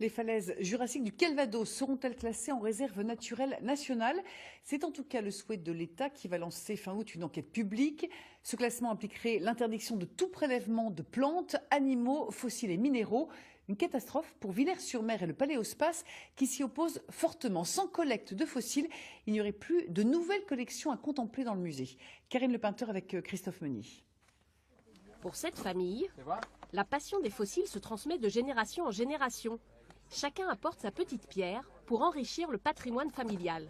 Les falaises jurassiques du Calvados seront-elles classées en réserve naturelle nationale? C'est en tout cas le souhait de l'État qui va lancer fin août une enquête publique. Ce classement impliquerait l'interdiction de tout prélèvement de plantes, animaux, fossiles et minéraux. Une catastrophe pour Villers-sur-Mer et le Paléospace qui s'y opposent fortement. Sans collecte de fossiles, il n'y aurait plus de nouvelles collections à contempler dans le musée. Karine Lepeinteur avec Christophe Meunier. Pour cette famille, la passion des fossiles se transmet de génération en génération. Chacun apporte sa petite pierre pour enrichir le patrimoine familial.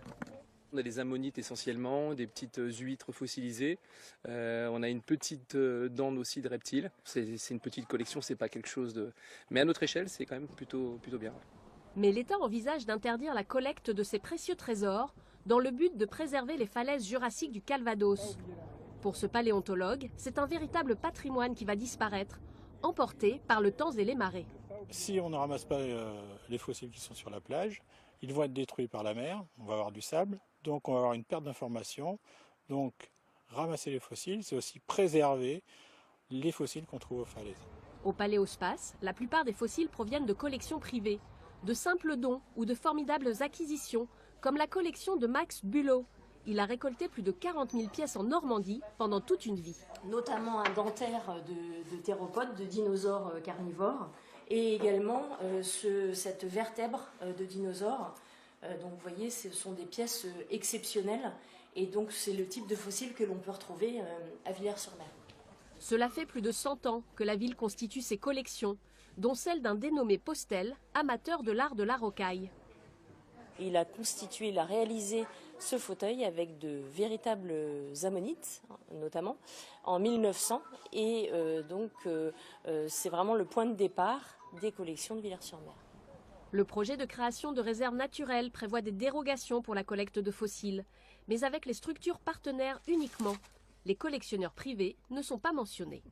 On a des ammonites essentiellement, des petites huîtres fossilisées. On a une petite dinde aussi de reptiles. C'est une petite collection, c'est pas quelque chose de... Mais à notre échelle, c'est quand même plutôt bien. Mais l'État envisage d'interdire la collecte de ces précieux trésors dans le but de préserver les falaises jurassiques du Calvados. Pour ce paléontologue, c'est un véritable patrimoine qui va disparaître, emporté par le temps et les marées. Si on ne ramasse pas les fossiles qui sont sur la plage, ils vont être détruits par la mer, on va avoir du sable, donc on va avoir une perte d'information. Donc ramasser les fossiles, c'est aussi préserver les fossiles qu'on trouve aux falaises. Au Paléospace, la plupart des fossiles proviennent de collections privées, de simples dons ou de formidables acquisitions, comme la collection de Max Bülow. Il a récolté plus de 40 000 pièces en Normandie pendant toute une vie. Notamment un dentaire de théropodes, de dinosaures carnivores, et également cette vertèbre de dinosaure. Donc vous voyez, ce sont des pièces exceptionnelles, et donc c'est le type de fossile que l'on peut retrouver à Villers-sur-Mer. Cela fait plus de 100 ans que la ville constitue ses collections, dont celle d'un dénommé Postel, amateur de l'art de la rocaille. Il a réalisé ce fauteuil avec de véritables ammonites, notamment, en 1900. Et c'est vraiment le point de départ des collections de Villers-sur-Mer. Le projet de création de réserves naturelles prévoit des dérogations pour la collecte de fossiles, mais avec les structures partenaires uniquement. Les collectionneurs privés ne sont pas mentionnés.